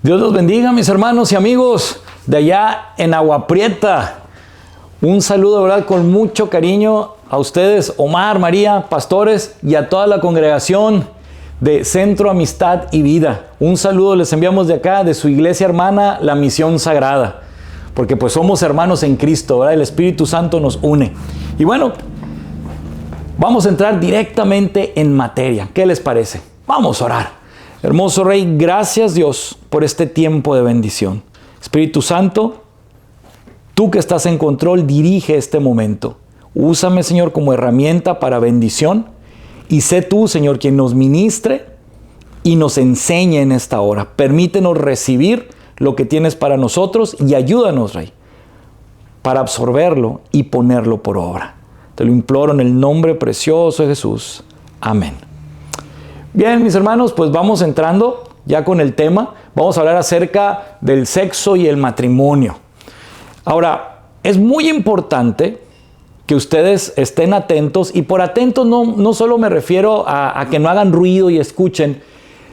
Dios los bendiga, mis hermanos y amigos de allá en Agua Prieta. Un saludo, de verdad, con mucho cariño a ustedes, Omar, María, pastores, y a toda la congregación de Centro Amistad y Vida. Un saludo les enviamos de acá, de su iglesia hermana, la Misión Sagrada. Porque pues somos hermanos en Cristo, ¿verdad? El Espíritu Santo nos une. Y bueno, vamos a entrar directamente en materia. ¿Qué les parece? Vamos a orar. Hermoso Rey, gracias Dios por este tiempo de bendición. Espíritu Santo, tú que estás en control, dirige este momento. Úsame, Señor, como herramienta para bendición. Y sé tú, Señor, quien nos ministre y nos enseñe en esta hora. Permítenos recibir lo que tienes para nosotros y ayúdanos, Rey, para absorberlo y ponerlo por obra. Te lo imploro en el nombre precioso de Jesús. Amén. Bien, mis hermanos, pues vamos entrando ya con el tema. Vamos a hablar acerca del sexo y el matrimonio. Ahora, es muy importante que ustedes estén atentos, y por atentos no solo me refiero a que no hagan ruido y escuchen,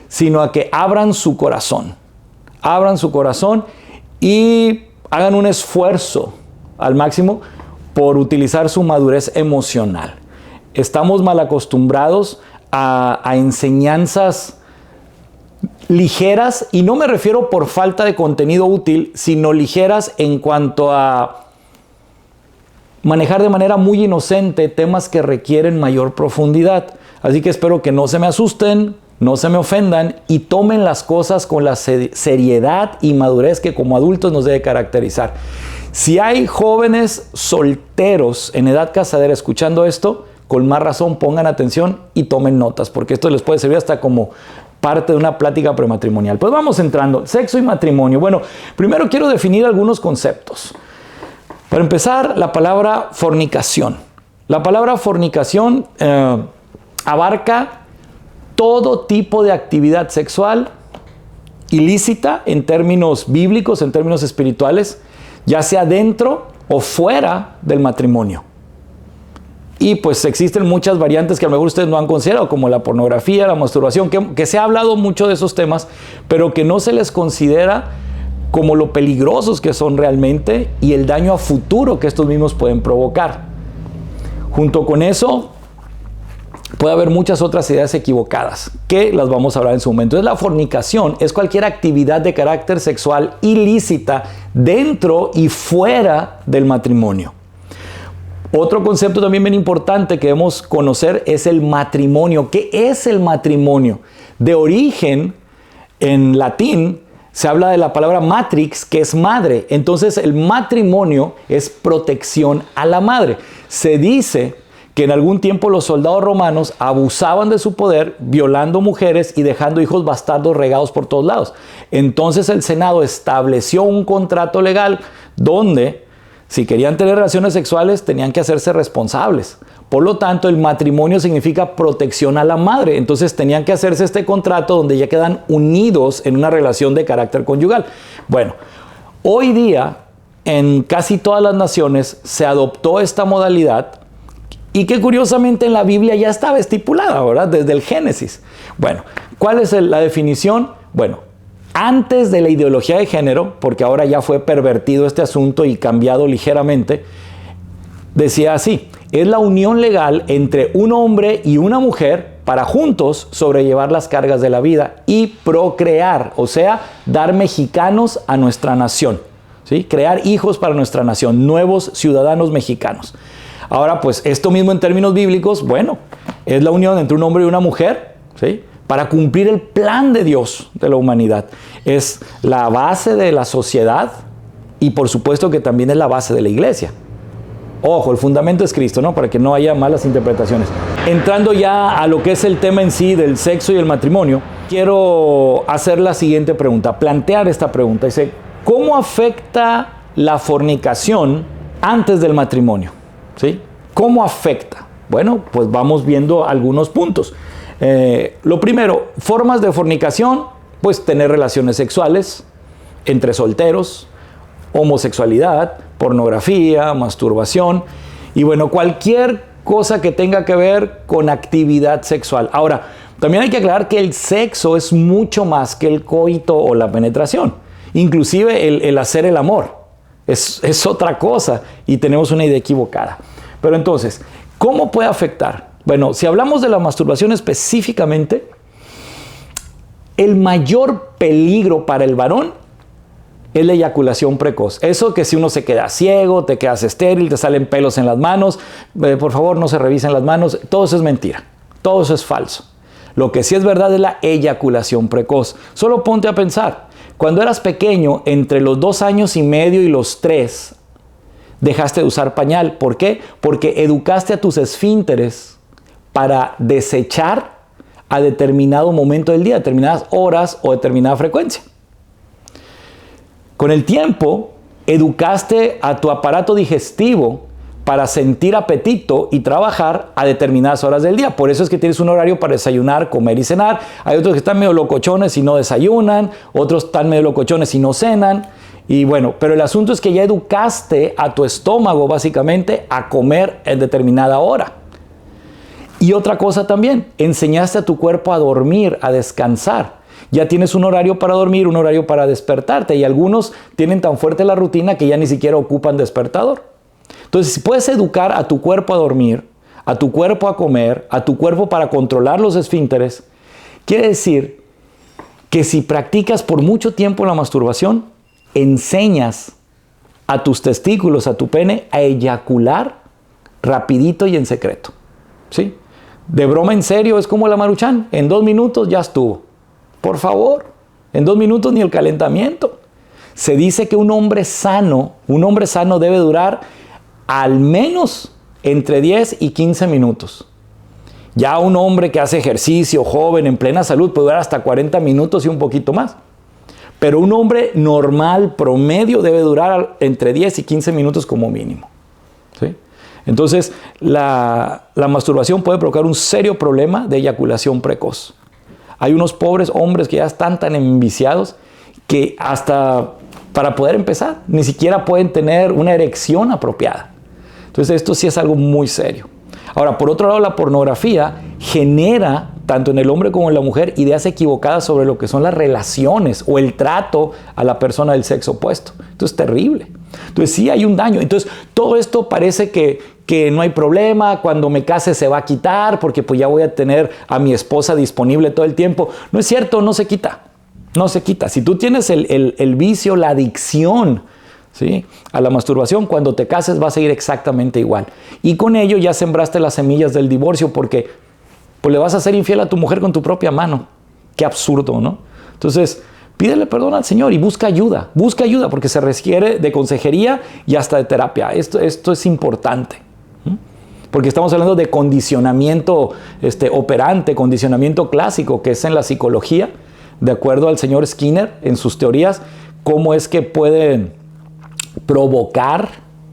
sino a que abran su corazón. Abran su corazón y hagan un esfuerzo al máximo por utilizar su madurez emocional. Estamos mal acostumbrados a enseñanzas ligeras, y no me refiero por falta de contenido útil, sino ligeras en cuanto a manejar de manera muy inocente temas que requieren mayor profundidad. Así que espero que no se me asusten, no se me ofendan y tomen las cosas con la seriedad y madurez que como adultos nos debe caracterizar. Si hay jóvenes solteros en edad casadera escuchando esto, con más razón pongan atención y tomen notas, porque esto les puede servir hasta como parte de una plática prematrimonial. Pues vamos entrando. Sexo y matrimonio. Bueno, primero quiero definir algunos conceptos. Para empezar, la palabra fornicación. La palabra fornicación abarca todo tipo de actividad sexual ilícita en términos bíblicos, en términos espirituales, ya sea dentro o fuera del matrimonio. Y pues existen muchas variantes que a lo mejor ustedes no han considerado, como la pornografía, la masturbación, que se ha hablado mucho de esos temas, pero que no se les considera como lo peligrosos que son realmente y el daño a futuro que estos mismos pueden provocar. Junto con eso, puede haber muchas otras ideas equivocadas, que las vamos a hablar en su momento. Entonces, la fornicación es cualquier actividad de carácter sexual ilícita dentro y fuera del matrimonio. Otro concepto también bien importante que debemos conocer es el matrimonio. ¿Qué es el matrimonio? De origen, en latín, se habla de la palabra matrix, que es madre. Entonces, el matrimonio es protección a la madre. Se dice que en algún tiempo los soldados romanos abusaban de su poder, violando mujeres y dejando hijos bastardos regados por todos lados. Entonces, el Senado estableció un contrato legal donde, si querían tener relaciones sexuales, tenían que hacerse responsables. Por lo tanto, el matrimonio significa protección a la madre. Entonces, tenían que hacerse este contrato donde ya quedan unidos en una relación de carácter conyugal. Bueno, hoy día, en casi todas las naciones, se adoptó esta modalidad y que curiosamente en la Biblia ya estaba estipulada, ¿verdad? Desde el Génesis. Bueno, ¿cuál es la definición? Bueno, antes de la ideología de género, porque ahora ya fue pervertido este asunto y cambiado ligeramente, decía así: es la unión legal entre un hombre y una mujer para juntos sobrellevar las cargas de la vida y procrear, o sea, dar mexicanos a nuestra nación, ¿sí? Crear hijos para nuestra nación, nuevos ciudadanos mexicanos. Ahora, pues esto mismo en términos bíblicos, bueno, es la unión entre un hombre y una mujer, ¿sí? Para cumplir el plan de Dios de la humanidad. Es la base de la sociedad y por supuesto que también es la base de la iglesia. Ojo, el fundamento es Cristo, ¿no? Para que no haya malas interpretaciones. Entrando ya a lo que es el tema en sí del sexo y el matrimonio, quiero hacer la siguiente pregunta, plantear esta pregunta. Dice, ¿cómo afecta la fornicación antes del matrimonio? ¿Sí? ¿Cómo afecta? Bueno, pues vamos viendo algunos puntos. Lo primero, formas de fornicación, pues tener relaciones sexuales entre solteros, homosexualidad, pornografía, masturbación y bueno, cualquier cosa que tenga que ver con actividad sexual. Ahora, También hay que aclarar que el sexo es mucho más que el coito o la penetración. Inclusive el hacer el amor es otra cosa y tenemos una idea equivocada. Pero entonces, ¿cómo puede afectar? Bueno, si hablamos de la masturbación específicamente, el mayor peligro para el varón es la eyaculación precoz. Eso que si uno se queda ciego, te quedas estéril, te salen pelos en las manos, por favor no se revisen las manos, todo eso es mentira, todo eso es falso. Lo que sí es verdad es la eyaculación precoz. Solo ponte a pensar, cuando eras pequeño, entre los 2 años y medio y los 3, dejaste de usar pañal. ¿Por qué? Porque educaste a tus esfínteres para desechar a determinado momento del día, determinadas horas o determinada frecuencia. Con el tiempo, educaste a tu aparato digestivo para sentir apetito y trabajar a determinadas horas del día. Por eso es que tienes un horario para desayunar, comer y cenar. Hay otros que están medio locochones y no desayunan, otros están medio locochones y no cenan. Y bueno, pero el asunto es que ya educaste a tu estómago básicamente a comer en determinada hora. Y otra cosa también, enseñaste a tu cuerpo a dormir, a descansar. Ya tienes un horario para dormir, un horario para despertarte, y algunos tienen tan fuerte la rutina que ya ni siquiera ocupan despertador. Entonces, si puedes educar a tu cuerpo a dormir, a tu cuerpo a comer, a tu cuerpo para controlar los esfínteres, quiere decir que si practicas por mucho tiempo la masturbación, enseñas a tus testículos, a tu pene, a eyacular rapidito y en secreto. ¿Sí? De broma en serio, es como la Maruchan, en 2 minutos ya estuvo. Por favor, en 2 minutos ni el calentamiento. Se dice que un hombre sano debe durar al menos entre 10 y 15 minutos. Ya un hombre que hace ejercicio, joven, en plena salud, puede durar hasta 40 minutos y un poquito más. Pero un hombre normal, promedio, debe durar entre 10 y 15 minutos como mínimo. ¿Sí? Entonces, la masturbación puede provocar un serio problema de eyaculación precoz. Hay unos pobres hombres que ya están tan enviciados que hasta para poder empezar ni siquiera pueden tener una erección apropiada. Entonces, esto sí es algo muy serio. Ahora, por otro lado, la pornografía genera, tanto en el hombre como en la mujer, ideas equivocadas sobre lo que son las relaciones o el trato a la persona del sexo opuesto. Esto es terrible. Entonces, sí hay un daño. Entonces, todo esto parece que no hay problema, cuando me case se va a quitar, porque pues ya voy a tener a mi esposa disponible todo el tiempo. No es cierto, no se quita. No se quita. Si tú tienes el vicio, la adicción, ¿sí?, a la masturbación, cuando te cases va a seguir exactamente igual. Y con ello ya sembraste las semillas del divorcio, porque pues, le vas a ser infiel a tu mujer con tu propia mano. Qué absurdo, ¿no? Entonces, pídele perdón al Señor y busca ayuda, porque se requiere de consejería y hasta de terapia. Esto es importante, porque estamos hablando de condicionamiento operante, condicionamiento clásico, que es en la psicología, de acuerdo al señor Skinner, en sus teorías, cómo es que pueden provocar,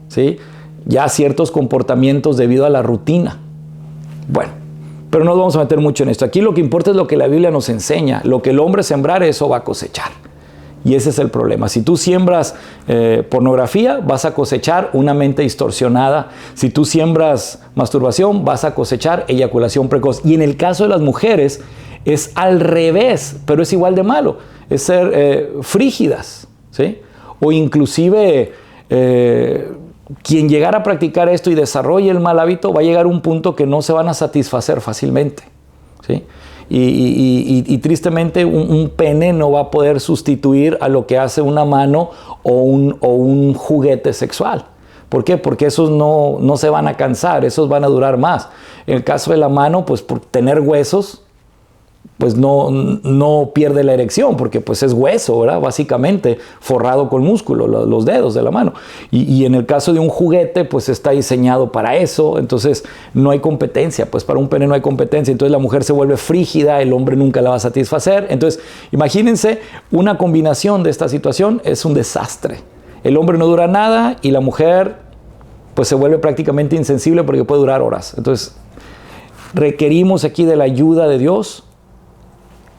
¿sí?, ya ciertos comportamientos debido a la rutina. Bueno, pero no nos vamos a meter mucho en esto. Aquí lo que importa es lo que la Biblia nos enseña. Lo que el hombre sembrar, eso va a cosechar. Y ese es el problema. Si tú siembras pornografía, vas a cosechar una mente distorsionada. Si tú siembras masturbación, vas a cosechar eyaculación precoz. Y en el caso de las mujeres, es al revés, pero es igual de malo. Es ser frígidas, ¿sí? O inclusive quien llegara a practicar esto y desarrolle el mal hábito, va a llegar a un punto que no se van a satisfacer fácilmente, ¿sí? Y tristemente un pene no va a poder sustituir a lo que hace una mano o un juguete sexual. ¿Por qué? Porque esos no se van a cansar, esos van a durar más. En el caso de la mano, pues por tener huesos, pues no pierde la erección, porque pues es hueso, ¿verdad? Básicamente forrado con músculo, los dedos de la mano. Y en el caso de un juguete, pues está diseñado para eso, entonces no hay competencia, pues para un pene no hay competencia, entonces la mujer se vuelve frígida, el hombre nunca la va a satisfacer. Entonces, imagínense una combinación de esta situación, es un desastre. El hombre no dura nada y la mujer pues se vuelve prácticamente insensible porque puede durar horas. Entonces, requerimos aquí de la ayuda de Dios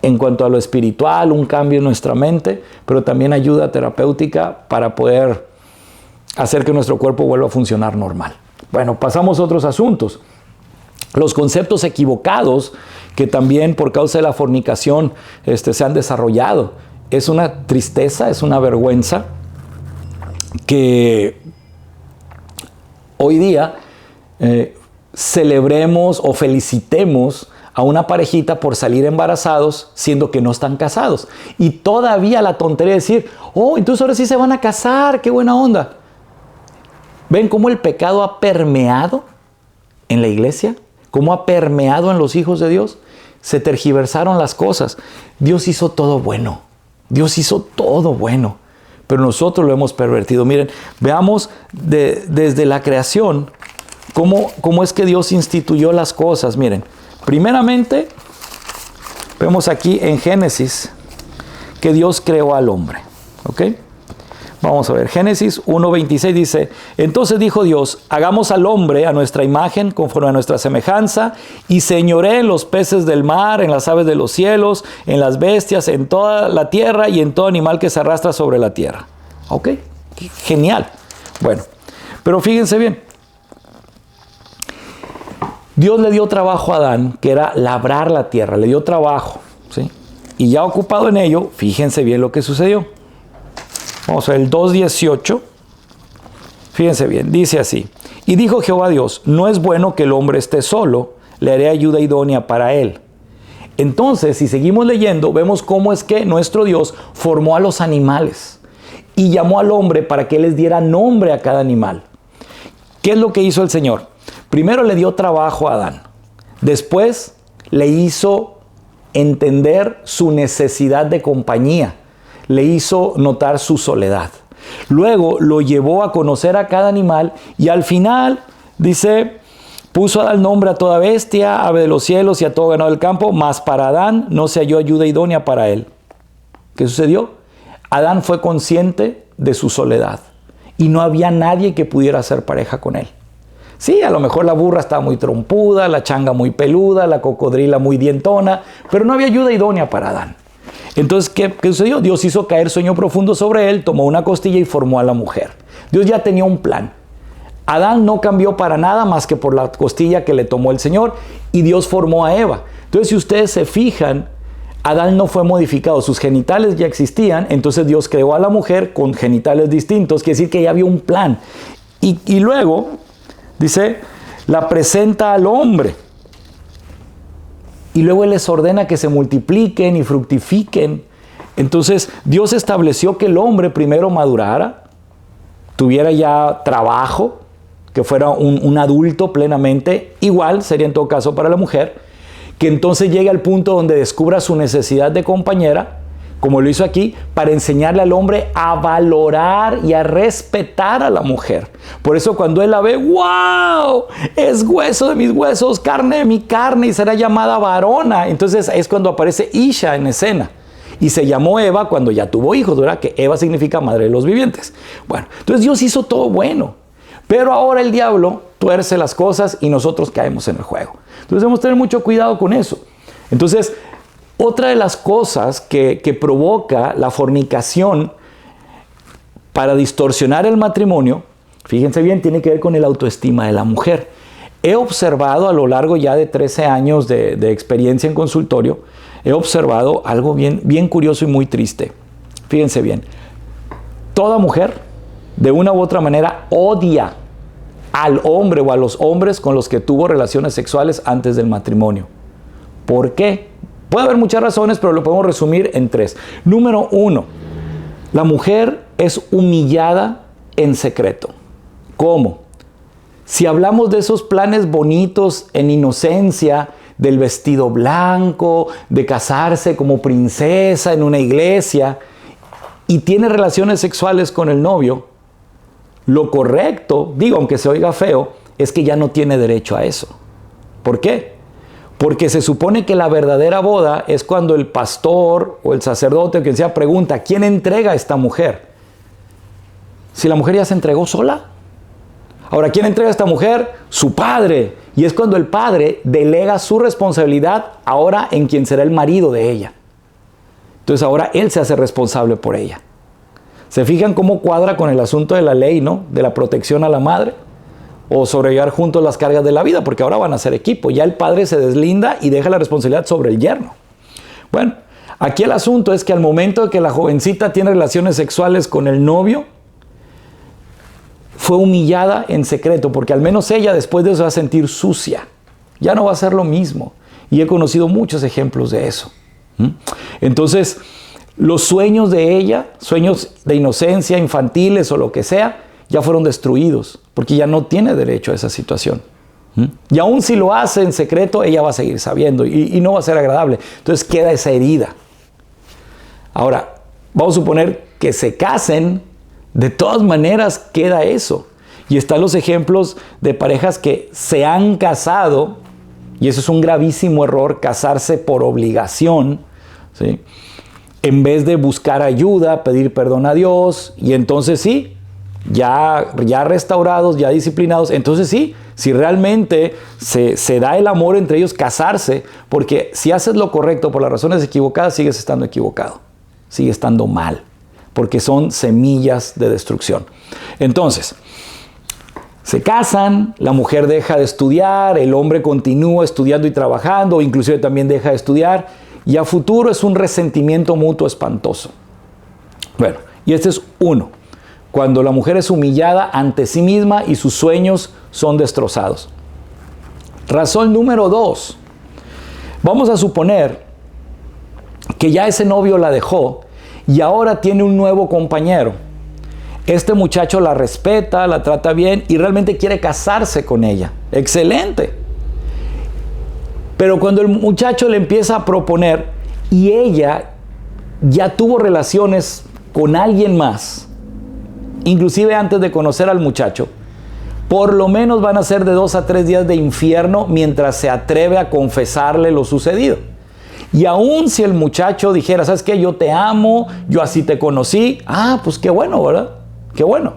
en cuanto a lo espiritual, un cambio en nuestra mente, pero también ayuda terapéutica para poder hacer que nuestro cuerpo vuelva a funcionar normal. Bueno, pasamos a otros asuntos. los conceptos equivocados que también por causa de la fornicación se han desarrollado. Es una tristeza, es una vergüenza que hoy día celebremos o felicitemos a una parejita por salir embarazados siendo que no están casados. Y todavía la tontería de decir, oh, entonces ahora sí se van a casar, qué buena onda. ¿Ven cómo el pecado ha permeado en la iglesia? ¿Cómo ha permeado en los hijos de Dios? Se tergiversaron las cosas. Dios hizo todo bueno. Dios hizo todo bueno. Pero nosotros lo hemos pervertido. Miren, veamos desde la creación cómo es que Dios instituyó las cosas. Miren, primeramente, vemos aquí en Génesis que Dios creó al hombre. ¿Ok? Vamos a ver, Génesis 1:26 dice, entonces dijo Dios, hagamos al hombre a nuestra imagen, conforme a nuestra semejanza, y señoree en los peces del mar, en las aves de los cielos, en las bestias, en toda la tierra y en todo animal que se arrastra sobre la tierra. ¿Ok? Genial. Bueno, pero fíjense bien. Dios le dio trabajo a Adán, que era labrar la tierra, le dio trabajo, ¿sí? Y ya ocupado en ello, fíjense bien lo que sucedió. Vamos a ver el 2:18. Fíjense bien, dice así. Y dijo Jehová Dios, no es bueno que el hombre esté solo, le haré ayuda idónea para él. Entonces, si seguimos leyendo, vemos cómo es que nuestro Dios formó a los animales y llamó al hombre para que les diera nombre a cada animal. ¿Qué es lo que hizo el Señor? Primero le dio trabajo a Adán. Después le hizo entender su necesidad de compañía. Le hizo notar su soledad. Luego lo llevó a conocer a cada animal y al final, dice, puso a dar nombre a toda bestia, ave de los cielos y a todo ganado del campo, mas para Adán no se halló ayuda idónea para él. ¿Qué sucedió? Adán fue consciente de su soledad y no había nadie que pudiera hacer pareja con él. Sí, a lo mejor la burra estaba muy trompuda, la changa muy peluda, la cocodrila muy dientona, pero no había ayuda idónea para Adán. Entonces, ¿qué sucedió? Dios hizo caer sueño profundo sobre él, tomó una costilla y formó a la mujer. Dios ya tenía un plan. Adán no cambió para nada más que por la costilla que le tomó el Señor y Dios formó a Eva. Entonces, si ustedes se fijan, Adán no fue modificado, sus genitales ya existían, entonces Dios creó a la mujer con genitales distintos, quiere decir que ya había un plan. Y luego, dice, la presenta al hombre. Y luego Él les ordena que se multipliquen y fructifiquen. Entonces, Dios estableció que el hombre primero madurara, tuviera ya trabajo, que fuera un adulto plenamente. Igual sería en todo caso para la mujer, que entonces llegue al punto donde descubra su necesidad de compañera, como lo hizo aquí, para enseñarle al hombre a valorar y a respetar a la mujer. Por eso cuando él la ve, ¡wow! Es hueso de mis huesos, carne de mi carne, y será llamada varona. Entonces es cuando aparece Isha en escena. Y se llamó Eva cuando ya tuvo hijos, ¿verdad? Que Eva significa madre de los vivientes. Bueno, entonces Dios hizo todo bueno. Pero ahora el diablo tuerce las cosas y nosotros caemos en el juego. Entonces debemos tener mucho cuidado con eso. Entonces, otra de las cosas que provoca la fornicación para distorsionar el matrimonio, fíjense bien, tiene que ver con el autoestima de la mujer. He observado a lo largo ya de 13 años de experiencia en consultorio, he observado algo bien curioso y muy triste. Fíjense bien, toda mujer, de una u otra manera, odia al hombre o a los hombres con los que tuvo relaciones sexuales antes del matrimonio. ¿Por qué? Puede haber muchas razones, pero lo podemos resumir en 3. Número 1, la mujer es humillada en secreto. ¿Cómo? Si hablamos de esos planes bonitos en inocencia, del vestido blanco, de casarse como princesa en una iglesia, y tiene relaciones sexuales con el novio, lo correcto, digo, aunque se oiga feo, es que ya no tiene derecho a eso. ¿Por qué? Porque se supone que la verdadera boda es cuando el pastor o el sacerdote o quien sea pregunta, ¿quién entrega a esta mujer? Si la mujer ya se entregó sola. Ahora, ¿quién entrega a esta mujer? Su padre. Y es cuando el padre delega su responsabilidad ahora en quien será el marido de ella. Entonces ahora él se hace responsable por ella. ¿Se fijan cómo cuadra con el asunto de la ley, ¿no? De la protección a la madre. o sobrellevar juntos las cargas de la vida, porque ahora van a ser equipo. Ya el padre se deslinda y deja la responsabilidad sobre el yerno. Bueno, aquí el asunto es que al momento de que la jovencita tiene relaciones sexuales con el novio, fue humillada en secreto, porque al menos ella después de eso se va a sentir sucia. Ya no va a ser lo mismo. Y he conocido muchos ejemplos de eso. Entonces, los sueños de ella, sueños de inocencia, infantiles o lo que sea, ya fueron destruidos, porque ya no tiene derecho a esa situación. Y aún si lo hace en secreto, ella va a seguir sabiendo y no va a ser agradable. Entonces queda esa herida. Ahora, vamos a suponer que se casen, de todas maneras queda eso. Y están los ejemplos de parejas que se han casado, y eso es un gravísimo error, casarse por obligación, ¿sí? En vez de buscar ayuda, pedir perdón a Dios, y entonces sí, ya restaurados, ya disciplinados, entonces sí, si realmente se da el amor entre ellos, casarse, porque si haces lo correcto por las razones equivocadas, sigues estando equivocado, sigue estando mal, porque son semillas de destrucción. Entonces, se casan, la mujer deja de estudiar, el hombre continúa estudiando y trabajando, o inclusive también deja de estudiar, y a futuro es un resentimiento mutuo espantoso. Bueno, y este es uno. Cuando la mujer es humillada ante sí misma y sus sueños son destrozados. Razón número 2. Vamos a suponer que ya ese novio la dejó y ahora tiene un nuevo compañero. Este muchacho la respeta, la trata bien y realmente quiere casarse con ella. ¡Excelente! Pero cuando el muchacho le empieza a proponer y ella ya tuvo relaciones con alguien más, inclusive antes de conocer al muchacho, por lo menos van a ser de 2 a 3 días de infierno mientras se atreve a confesarle lo sucedido. Y aún si el muchacho dijera, ¿sabes qué? Yo te amo, yo así te conocí. Pues qué bueno, ¿verdad? Qué bueno.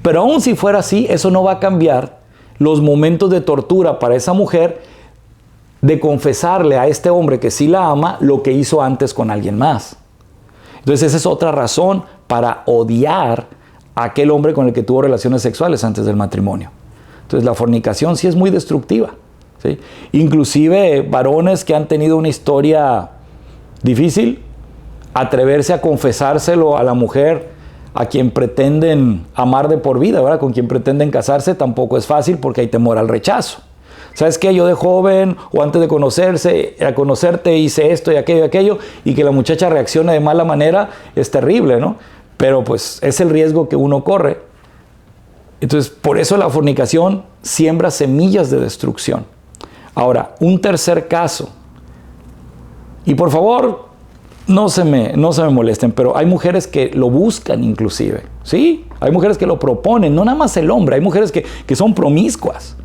Pero aún si fuera así, eso no va a cambiar los momentos de tortura para esa mujer de confesarle a este hombre que sí la ama lo que hizo antes con alguien más. Entonces esa es otra razón para odiar a aquel hombre con el que tuvo relaciones sexuales antes del matrimonio. Entonces la fornicación sí es muy destructiva, ¿sí? Inclusive varones que han tenido una historia difícil, atreverse a confesárselo a la mujer a quien pretenden amar de por vida, ¿verdad? Con quien pretenden casarse tampoco es fácil porque hay temor al rechazo. ¿Sabes qué? Yo de joven o antes de conocerte hice esto y aquello, y que la muchacha reaccione de mala manera es terrible, ¿no? Pero pues es el riesgo que uno corre. Entonces, por eso la fornicación siembra semillas de destrucción. Ahora, un tercer caso. Y por favor, no se me molesten, pero hay mujeres que lo buscan inclusive. Sí, hay mujeres que lo proponen, no nada más el hombre, hay mujeres que son promiscuas.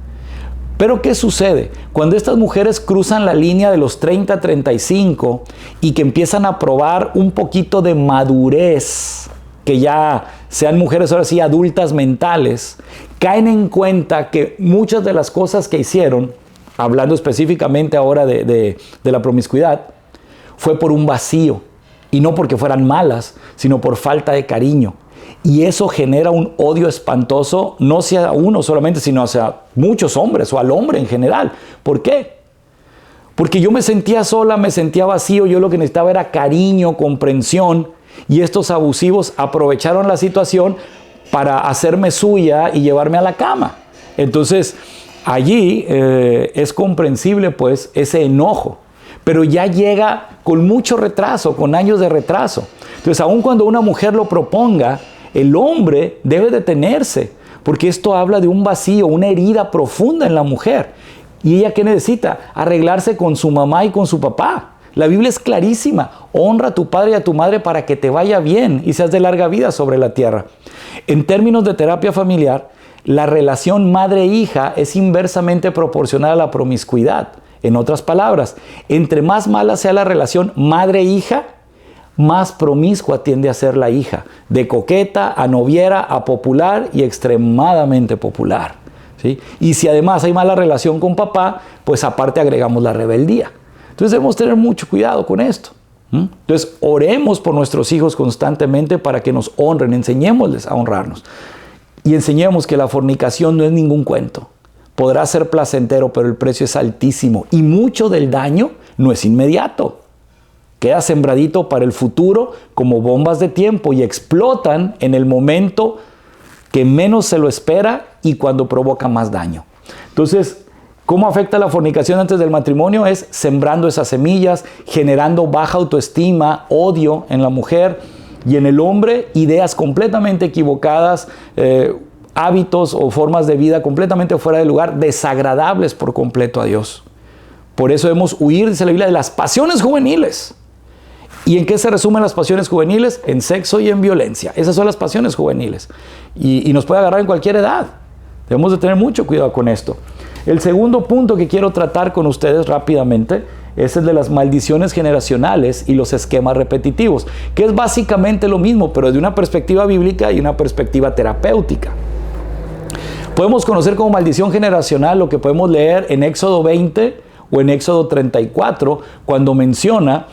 Pero ¿qué sucede? Cuando estas mujeres cruzan la línea de los 30 a 35 y que empiezan a probar un poquito de madurez, que ya sean mujeres ahora sí adultas mentales, caen en cuenta que muchas de las cosas que hicieron, hablando específicamente ahora de la promiscuidad, fue por un vacío, y no porque fueran malas, sino por falta de cariño. Y eso genera un odio espantoso, no hacia uno solamente, sino hacia muchos hombres o al hombre en general. ¿Por qué? Porque yo me sentía sola, me sentía vacío, yo lo que necesitaba era cariño, comprensión, y estos abusivos aprovecharon la situación para hacerme suya y llevarme a la cama. Entonces, allí es comprensible pues ese enojo, pero ya llega con mucho retraso, con años de retraso. Entonces, aun cuando una mujer lo proponga, el hombre debe detenerse, porque esto habla de un vacío, una herida profunda en la mujer. ¿Y ella qué necesita? Arreglarse con su mamá y con su papá. La Biblia es clarísima. Honra a tu padre y a tu madre para que te vaya bien y seas de larga vida sobre la tierra. En términos de terapia familiar, la relación madre-hija es inversamente proporcional a la promiscuidad. En otras palabras, entre más mala sea la relación madre-hija, más promiscua tiende a ser la hija, de coqueta a noviera a popular y extremadamente popular, ¿sí? Y si además hay mala relación con papá, pues aparte agregamos la rebeldía. Entonces debemos tener mucho cuidado con esto. Entonces oremos por nuestros hijos constantemente para que nos honren, enseñémosles a honrarnos. y enseñemos que la fornicación no es ningún cuento. Podrá ser placentero, pero el precio es altísimo y mucho del daño no es inmediato. Queda sembradito para el futuro como bombas de tiempo y explotan en el momento que menos se lo espera y cuando provoca más daño. Entonces, ¿cómo afecta la fornicación antes del matrimonio? Es sembrando esas semillas, generando baja autoestima, odio en la mujer y en el hombre, ideas completamente equivocadas, hábitos o formas de vida completamente fuera de lugar, desagradables por completo a Dios. Por eso debemos huir, dice la Biblia, de las pasiones juveniles. ¿Y en qué se resumen las pasiones juveniles? En sexo y en violencia. Esas son las pasiones juveniles. Y nos puede agarrar en cualquier edad. Debemos de tener mucho cuidado con esto. El segundo punto que quiero tratar con ustedes rápidamente es el de las maldiciones generacionales y los esquemas repetitivos, que es básicamente lo mismo, pero de una perspectiva bíblica y una perspectiva terapéutica. Podemos conocer como maldición generacional lo que podemos leer en Éxodo 20 o en Éxodo 34, cuando menciona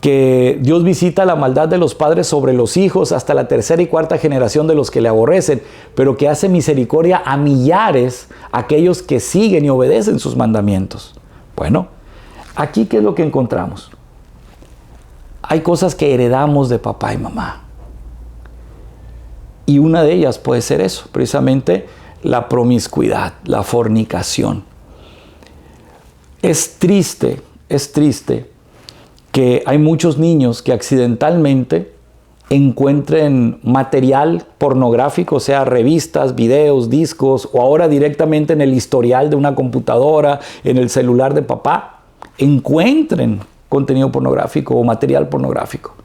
que Dios visita la maldad de los padres sobre los hijos hasta la tercera y cuarta generación de los que le aborrecen, pero que hace misericordia a millares, aquellos que siguen y obedecen sus mandamientos. Bueno, aquí ¿qué es lo que encontramos? Hay cosas que heredamos de papá y mamá. Y una de ellas puede ser eso, precisamente la promiscuidad, la fornicación. Es triste que hay muchos niños que accidentalmente encuentren material pornográfico, o sea, revistas, videos, discos, o ahora directamente en el historial de una computadora, en el celular de papá, encuentren contenido pornográfico o material pornográfico.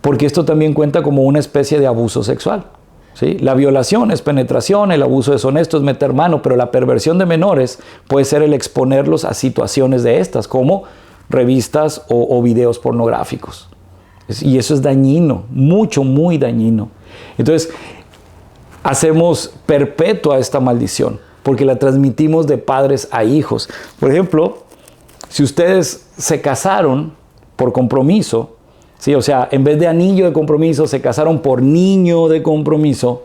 Porque esto también cuenta como una especie de abuso sexual. ¿Sí? La violación es penetración, el abuso deshonesto es meter mano, pero la perversión de menores puede ser el exponerlos a situaciones de estas, como revistas o videos pornográficos. Y eso es dañino, muy dañino. Entonces, hacemos perpetua esta maldición, porque la transmitimos de padres a hijos. Por ejemplo, si ustedes se casaron por compromiso, ¿sí? O sea, en vez de anillo de compromiso, se casaron por niño de compromiso,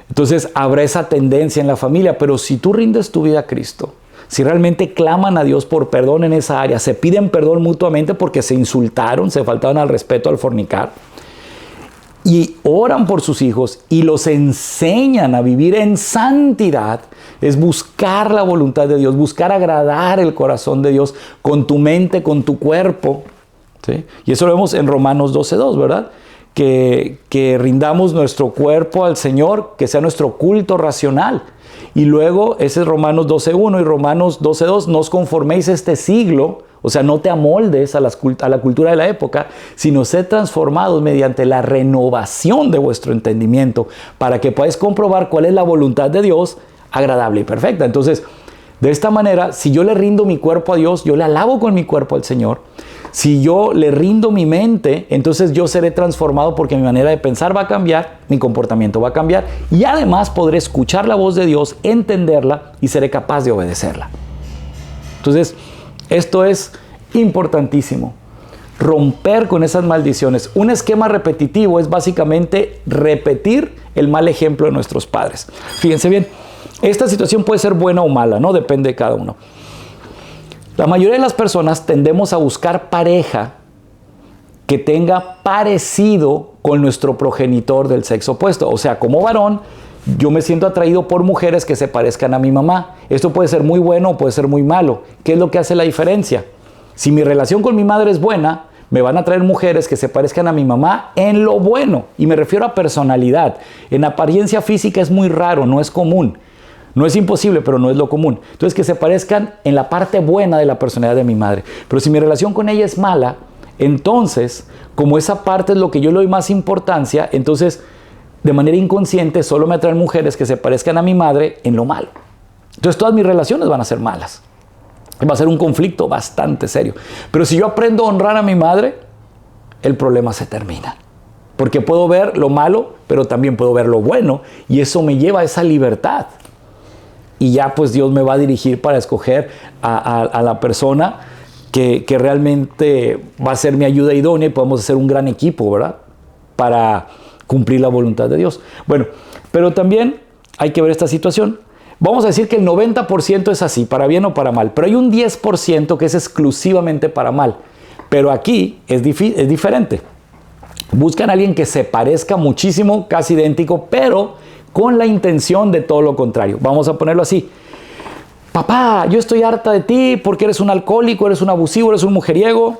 entonces habrá esa tendencia en la familia. Pero si tú rindes tu vida a Cristo, si realmente claman a Dios por perdón en esa área, se piden perdón mutuamente porque se insultaron, se faltaron al respeto al fornicar, y oran por sus hijos y los enseñan a vivir en santidad, es buscar la voluntad de Dios, buscar agradar el corazón de Dios con tu mente, con tu cuerpo. ¿Sí? Y eso lo vemos en Romanos 12:2, ¿verdad? Que rindamos nuestro cuerpo al Señor, que sea nuestro culto racional. Y luego, ese es Romanos 12:1 y Romanos 12:2, no os conforméis a este siglo, o sea, no te amoldes a la cultura de la época, sino sed transformados mediante la renovación de vuestro entendimiento, para que podáis comprobar cuál es la voluntad de Dios, agradable y perfecta. Entonces, de esta manera, si yo le rindo mi cuerpo a Dios, yo le alabo con mi cuerpo al Señor. Si yo le rindo mi mente, entonces yo seré transformado porque mi manera de pensar va a cambiar, mi comportamiento va a cambiar y además podré escuchar la voz de Dios, entenderla y seré capaz de obedecerla. Entonces, esto es importantísimo. Romper con esas maldiciones. Un esquema repetitivo es básicamente repetir el mal ejemplo de nuestros padres. Fíjense bien, esta situación puede ser buena o mala, ¿no? Depende de cada uno. La mayoría de las personas tendemos a buscar pareja que tenga parecido con nuestro progenitor del sexo opuesto. O sea, como varón, yo me siento atraído por mujeres que se parezcan a mi mamá. Esto puede ser muy bueno o puede ser muy malo. ¿Qué es lo que hace la diferencia? Si mi relación con mi madre es buena, me van a traer mujeres que se parezcan a mi mamá en lo bueno. Y me refiero a personalidad. En apariencia física es muy raro, no es común. No es imposible, pero no es lo común. Entonces, que se parezcan en la parte buena de la personalidad de mi madre. Pero si mi relación con ella es mala, entonces, como esa parte es lo que yo le doy más importancia, entonces, de manera inconsciente, solo me atraen mujeres que se parezcan a mi madre en lo malo. Entonces, todas mis relaciones van a ser malas. Va a ser un conflicto bastante serio. Pero si yo aprendo a honrar a mi madre, el problema se termina. Porque puedo ver lo malo, pero también puedo ver lo bueno. Y eso me lleva a esa libertad. Y ya pues Dios me va a dirigir para escoger a la persona que realmente va a ser mi ayuda idónea y podemos hacer un gran equipo, ¿verdad? Para cumplir la voluntad de Dios. Bueno, pero también hay que ver esta situación. Vamos a decir que el 90% es así, para bien o para mal, pero hay un 10% que es exclusivamente para mal. Pero aquí es diferente. Buscan a alguien que se parezca muchísimo, casi idéntico, pero con la intención de todo lo contrario. Vamos a ponerlo así. Papá, yo estoy harta de ti porque eres un alcohólico, eres un abusivo, eres un mujeriego.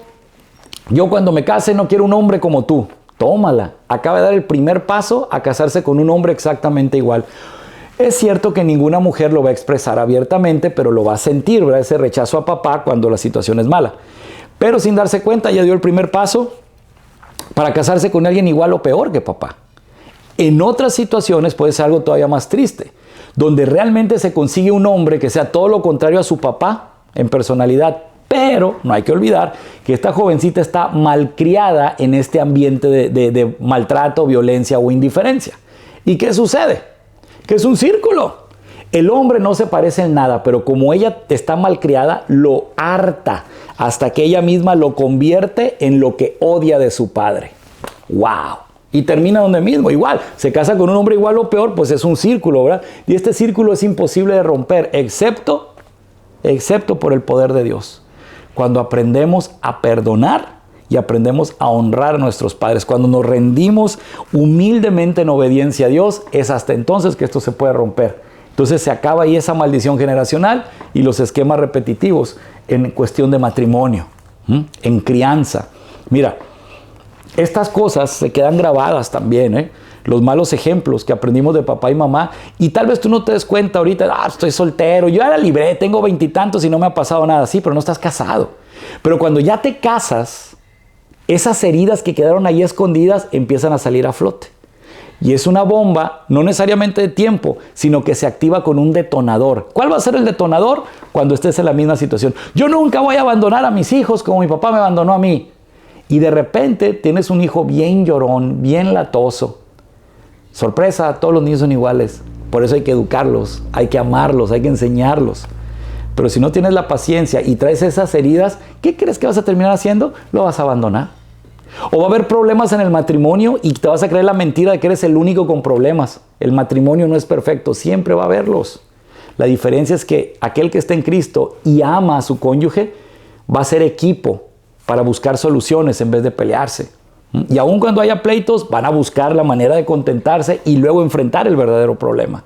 Yo cuando me case no quiero un hombre como tú. Tómala. Acaba de dar el primer paso a casarse con un hombre exactamente igual. Es cierto que ninguna mujer lo va a expresar abiertamente, pero lo va a sentir, ¿verdad? Ese rechazo a papá cuando la situación es mala. Pero sin darse cuenta ya dio el primer paso para casarse con alguien igual o peor que papá. En otras situaciones puede ser algo todavía más triste, donde realmente se consigue un hombre que sea todo lo contrario a su papá en personalidad, pero no hay que olvidar que esta jovencita está malcriada en este ambiente de maltrato, violencia o indiferencia. ¿Y qué sucede? Que es un círculo. El hombre no se parece en nada, pero como ella está malcriada, lo harta hasta que ella misma lo convierte en lo que odia de su padre. ¡Wow! Y termina donde mismo, igual. Se casa con un hombre igual o peor, pues es un círculo, ¿verdad? Y este círculo es imposible de romper, excepto por el poder de Dios. Cuando aprendemos a perdonar y aprendemos a honrar a nuestros padres, cuando nos rendimos humildemente en obediencia a Dios, es hasta entonces que esto se puede romper. Entonces se acaba ahí esa maldición generacional y los esquemas repetitivos en cuestión de matrimonio, en crianza. Mira, estas cosas se quedan grabadas también, los malos ejemplos que aprendimos de papá y mamá, y tal vez tú no te des cuenta ahorita, estoy soltero, yo ya la libré, tengo 20 y tantos y no me ha pasado nada. Sí, pero no estás casado. Pero cuando ya te casas, esas heridas que quedaron ahí escondidas empiezan a salir a flote. Y es una bomba, no necesariamente de tiempo, sino que se activa con un detonador. ¿Cuál va a ser el detonador? Cuando estés en la misma situación. Yo nunca voy a abandonar a mis hijos como mi papá me abandonó a mí. Y de repente tienes un hijo bien llorón, bien latoso. Sorpresa, todos los niños son iguales. Por eso hay que educarlos, hay que amarlos, hay que enseñarlos. Pero si no tienes la paciencia y traes esas heridas, ¿qué crees que vas a terminar haciendo? Lo vas a abandonar. O va a haber problemas en el matrimonio y te vas a creer la mentira de que eres el único con problemas. El matrimonio no es perfecto, siempre va a haberlos. La diferencia es que aquel que está en Cristo y ama a su cónyuge va a ser equipo para buscar soluciones en vez de pelearse. Y aun cuando haya pleitos, van a buscar la manera de contentarse y luego enfrentar el verdadero problema.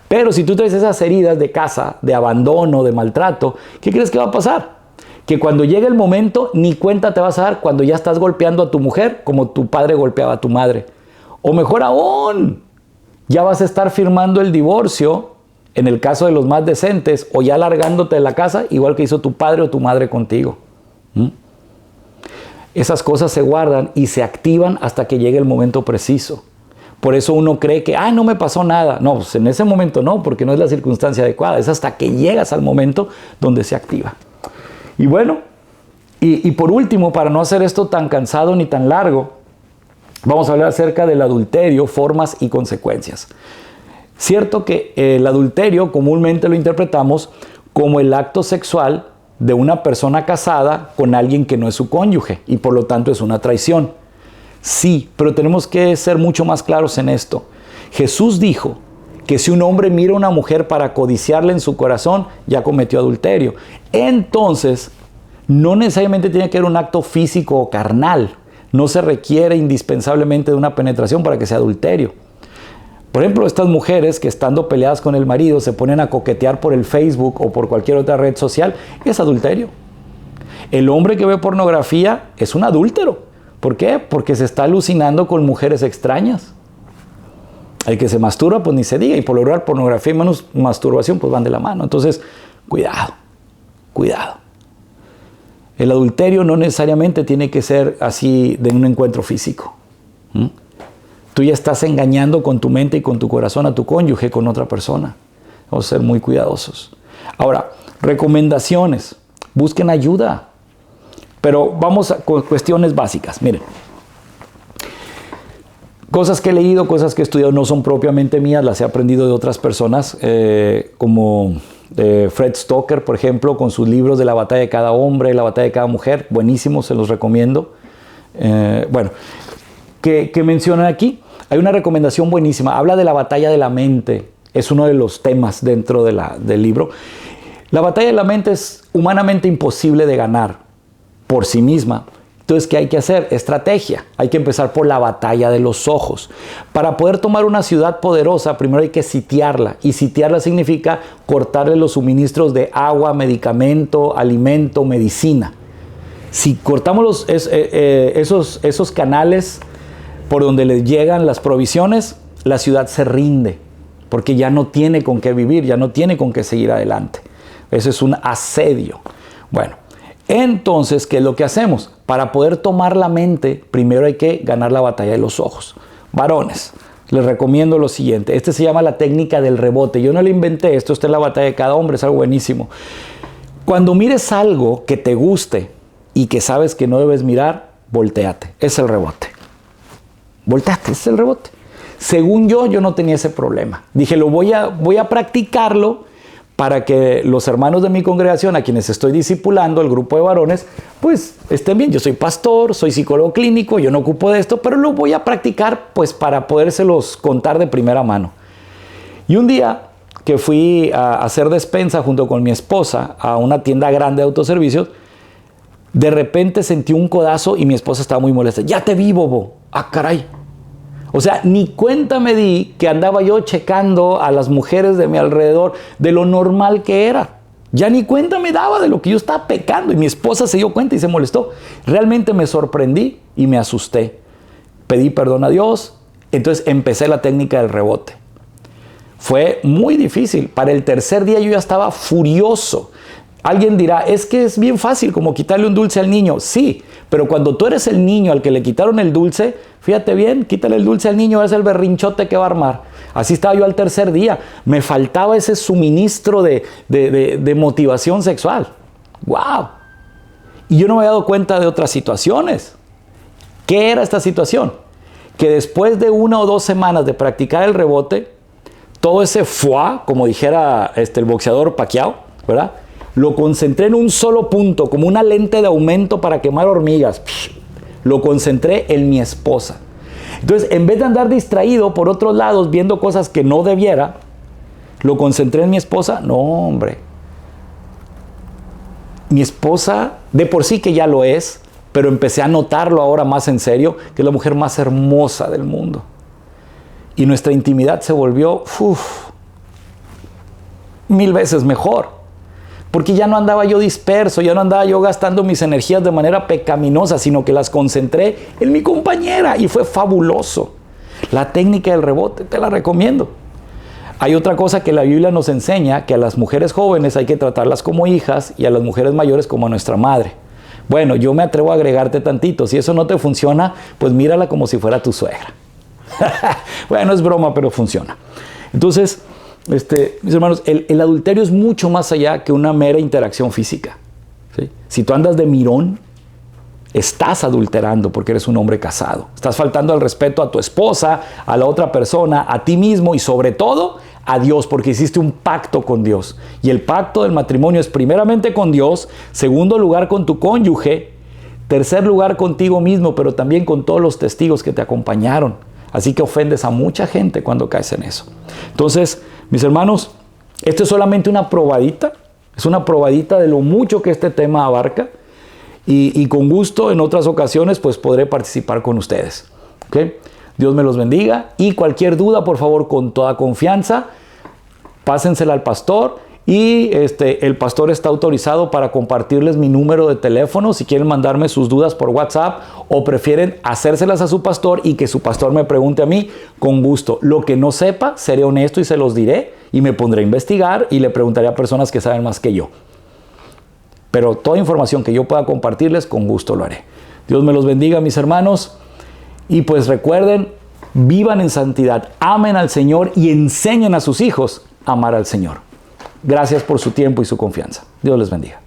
Pero si tú traes esas heridas de casa, de abandono, de maltrato, ¿qué crees que va a pasar? Que cuando llegue el momento, ni cuenta te vas a dar cuando ya estás golpeando a tu mujer como tu padre golpeaba a tu madre. O mejor aún, ya vas a estar firmando el divorcio, en el caso de los más decentes, o ya largándote de la casa, igual que hizo tu padre o tu madre contigo. Esas cosas se guardan y se activan hasta que llegue el momento preciso. Por eso uno cree que, no me pasó nada. No, pues en ese momento no, porque no es la circunstancia adecuada. Es hasta que llegas al momento donde se activa. Y bueno, y por último, para no hacer esto tan cansado ni tan largo, vamos a hablar acerca del adulterio, formas y consecuencias. Cierto que el adulterio comúnmente lo interpretamos como el acto sexual de una persona casada con alguien que no es su cónyuge y por lo tanto es una traición. Sí, pero tenemos que ser mucho más claros en esto. Jesús dijo que si un hombre mira a una mujer para codiciarla en su corazón, ya cometió adulterio. Entonces, no necesariamente tiene que ser un acto físico o carnal. No se requiere indispensablemente de una penetración para que sea adulterio. Por ejemplo, estas mujeres que estando peleadas con el marido se ponen a coquetear por el Facebook o por cualquier otra red social, es adulterio. El hombre que ve pornografía es un adúltero. ¿Por qué? Porque se está alucinando con mujeres extrañas. El que se masturba, pues ni se diga, y por lograr pornografía y masturbación, pues van de la mano. Entonces, cuidado, cuidado. El adulterio no necesariamente tiene que ser así de un encuentro físico. Tú ya estás engañando con tu mente y con tu corazón a tu cónyuge con otra persona. Vamos a ser muy cuidadosos. Ahora, recomendaciones. Busquen ayuda. Pero vamos a cuestiones básicas. Miren. Cosas que he leído, cosas que he estudiado no son propiamente mías, las he aprendido de otras personas, como Fred Stoker, por ejemplo, con sus libros de la batalla de cada hombre, la batalla de cada mujer, buenísimos, se los recomiendo. Bueno, que mencionan aquí. Hay una recomendación buenísima. Habla de la batalla de la mente. Es uno de los temas dentro del libro. La batalla de la mente es humanamente imposible de ganar por sí misma. Entonces, ¿qué hay que hacer? Estrategia. Hay que empezar por la batalla de los ojos. Para poder tomar una ciudad poderosa, primero hay que sitiarla. Y sitiarla significa cortarle los suministros de agua, medicamento, alimento, medicina. Si cortamos esos canales por donde les llegan las provisiones, la ciudad se rinde. Porque ya no tiene con qué vivir, ya no tiene con qué seguir adelante. Eso es un asedio. Bueno, entonces, ¿qué es lo que hacemos? Para poder tomar la mente, primero hay que ganar la batalla de los ojos. Varones, les recomiendo lo siguiente. Este se llama la técnica del rebote. Yo no la inventé, esto está en la batalla de cada hombre, es algo buenísimo. Cuando mires algo que te guste y que sabes que no debes mirar, voltéate. Es el rebote. Volteate, es el rebote. Según yo no tenía ese problema. Dije, voy a practicarlo para que los hermanos de mi congregación, a quienes estoy discipulando, el grupo de varones, pues estén bien. Yo soy pastor, soy psicólogo clínico, yo no ocupo de esto, pero lo voy a practicar pues para podérselos contar de primera mano. Y un día que fui a hacer despensa junto con mi esposa a una tienda grande de autoservicios, de repente sentí un codazo y mi esposa estaba muy molesta. ¡Ya te vi, bobo! ¡Ah, caray! O sea, ni cuenta me di que andaba yo checando a las mujeres de mi alrededor de lo normal que era. Ya ni cuenta me daba de lo que yo estaba pecando. Y mi esposa se dio cuenta y se molestó. Realmente me sorprendí y me asusté. Pedí perdón a Dios. Entonces empecé la técnica del rebote. Fue muy difícil. Para el tercer día yo ya estaba furioso. Alguien dirá, es que es bien fácil como quitarle un dulce al niño. Sí, pero cuando tú eres el niño al que le quitaron el dulce, fíjate bien, quítale el dulce al niño, es el berrinchote que va a armar. Así estaba yo al tercer día. Me faltaba ese suministro de motivación sexual. ¡Wow! Y yo no me había dado cuenta de otras situaciones. ¿Qué era esta situación? Que después de 1 o 2 semanas de practicar el rebote, todo ese foie, como dijera el boxeador Pacquiao, ¿verdad?, lo concentré en un solo punto, como una lente de aumento para quemar hormigas. Lo concentré en mi esposa. Entonces, en vez de andar distraído por otros lados viendo cosas que no debiera, lo concentré en mi esposa. No, hombre. Mi esposa, de por sí que ya lo es, pero empecé a notarlo ahora más en serio, que es la mujer más hermosa del mundo. Y nuestra intimidad se volvió 1000 veces mejor. Porque ya no andaba yo disperso, ya no andaba yo gastando mis energías de manera pecaminosa, sino que las concentré en mi compañera y fue fabuloso. La técnica del rebote, te la recomiendo. Hay otra cosa que la Biblia nos enseña, que a las mujeres jóvenes hay que tratarlas como hijas y a las mujeres mayores como a nuestra madre. Bueno, yo me atrevo a agregarte tantito. Si eso no te funciona, pues mírala como si fuera tu suegra. Bueno, es broma, pero funciona. Entonces, mis hermanos, el adulterio es mucho más allá que una mera interacción física, ¿sí? Si tú andas de mirón, estás adulterando porque eres un hombre casado. Estás faltando al respeto a tu esposa, a la otra persona, a ti mismo y sobre todo a Dios, porque hiciste un pacto con Dios. Y el pacto del matrimonio es primeramente con Dios, segundo lugar con tu cónyuge, tercer lugar contigo mismo, pero también con todos los testigos que te acompañaron. Así que ofendes a mucha gente cuando caes en eso. Entonces, mis hermanos, esto es solamente una probadita. Es una probadita de lo mucho que este tema abarca. Y con gusto, en otras ocasiones, pues podré participar con ustedes. ¿Okay? Dios me los bendiga. Y cualquier duda, por favor, con toda confianza, pásensela al pastor. Y el pastor está autorizado para compartirles mi número de teléfono si quieren mandarme sus dudas por WhatsApp o prefieren hacérselas a su pastor y que su pastor me pregunte a mí, con gusto. Lo que no sepa, seré honesto y se los diré y me pondré a investigar y le preguntaré a personas que saben más que yo. Pero toda información que yo pueda compartirles, con gusto lo haré. Dios me los bendiga, mis hermanos. Y pues recuerden, vivan en santidad, amen al Señor y enseñen a sus hijos a amar al Señor. Gracias por su tiempo y su confianza. Dios les bendiga.